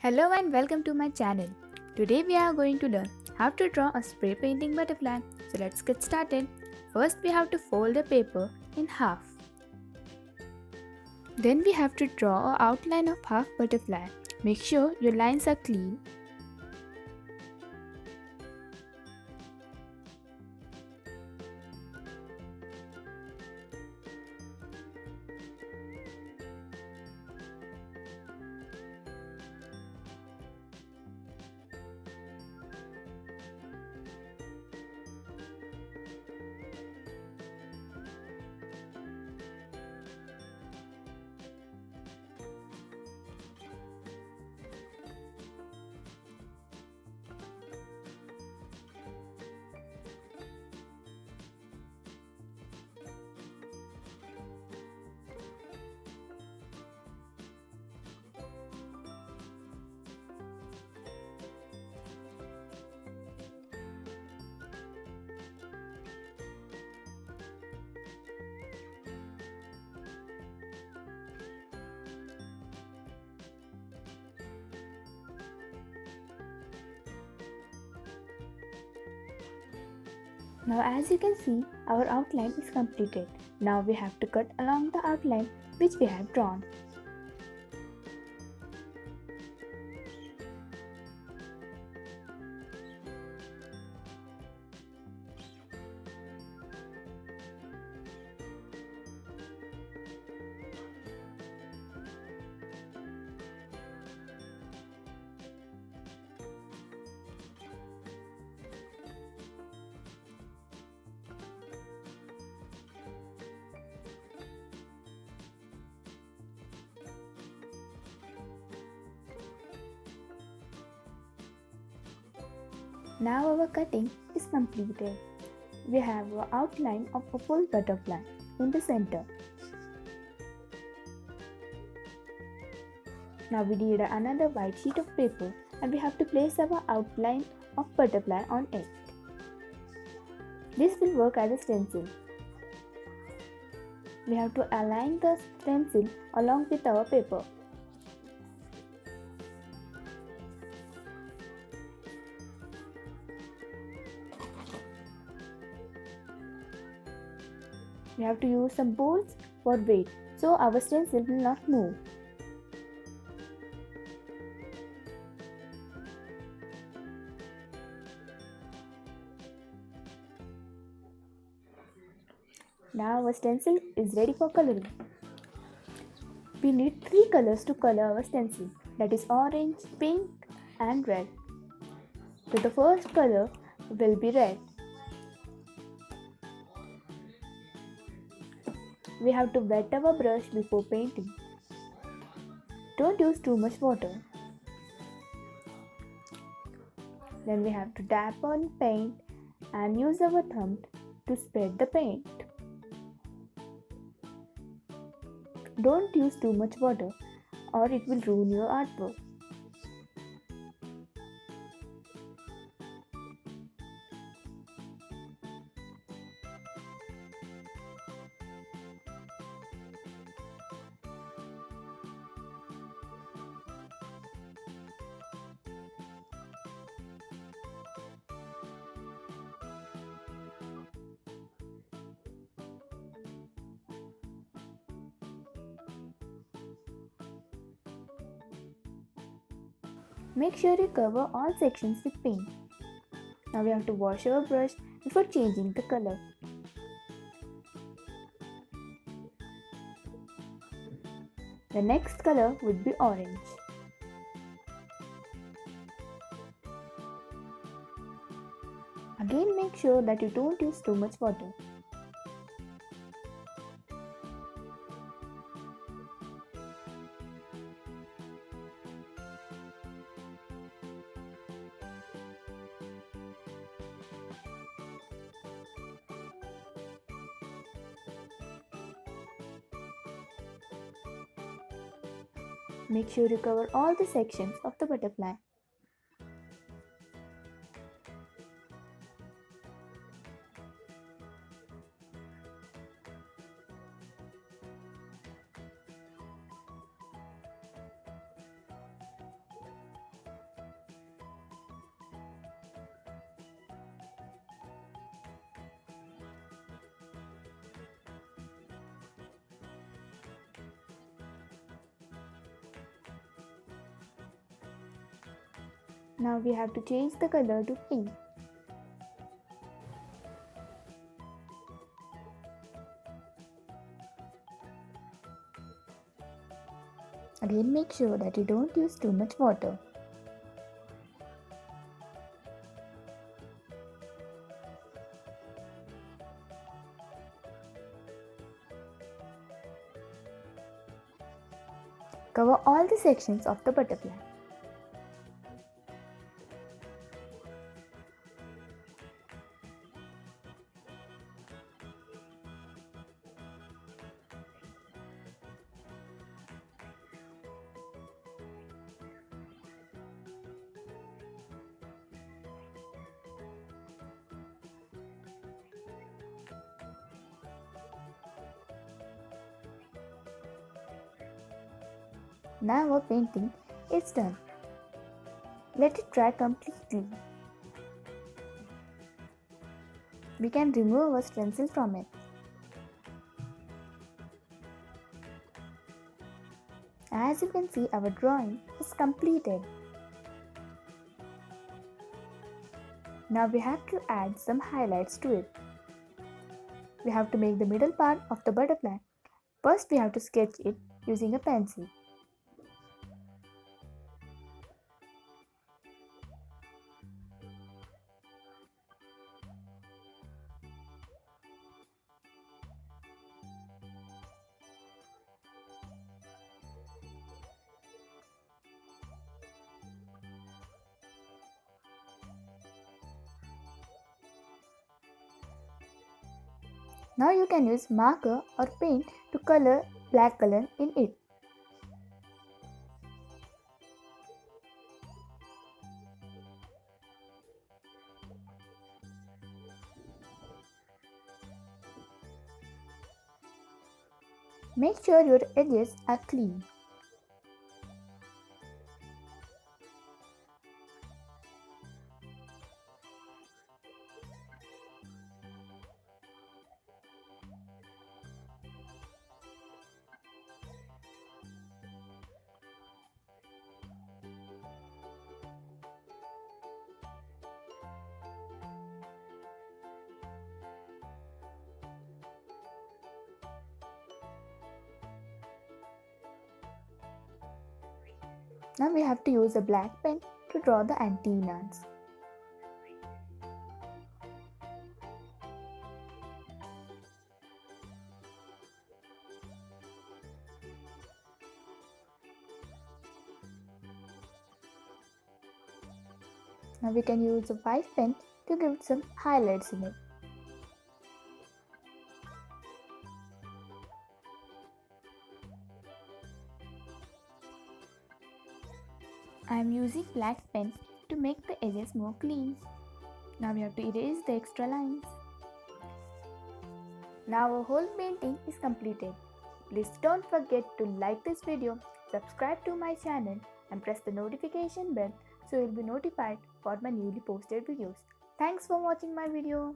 Hello and welcome to my channel. Today we are going to learn how to draw a spray painting butterfly. So let's get started. First we have to fold the paper in half. Then we have to draw an outline of half butterfly. Make sure your lines are clean. Now as you can see, our outline is completed. Now we have to cut along the outline which we have drawn. Now our cutting is completed. We have an outline of a full butterfly in the center. Now we need another white sheet of paper and we have to place our outline of butterfly on it. This will work as a stencil. We have to align the stencil along with our paper. We have to use some bolts for weight so our stencil will not move. Now our stencil is ready for coloring. We need 3 colors to color our stencil, that is orange, pink and red. So the first color will be red. We have to wet our brush before painting. Don't use too much water. Then we have to dab on paint and use our thumb to spread the paint. Don't use too much water or it will ruin your artwork. Make sure you cover all sections with paint. Now we have to wash our brush before changing the color. The next color would be orange. Again make sure that you don't use too much water. Make sure you cover all the sections of the butterfly. Now we have to change the color to pink. Again, make sure that you don't use too much water. Cover all the sections of the butterfly. Now our painting is done. Let it dry completely. We can remove our stencil from it. As you can see, our drawing is completed. Now we have to add some highlights to it. We have to make the middle part of the butterfly. First we have to sketch it using a pencil. Now you can use marker or paint to color black color in it. Make sure your edges are clean. Now we have to use a black pen to draw the antennas. Now we can use a white pen to give some highlights in it. I am using black pen to make the edges more clean. Now we have to erase the extra lines. Now our whole painting is completed. Please don't forget to like this video, subscribe to my channel and press the notification bell so you'll be notified for my newly posted videos. Thanks for watching my video.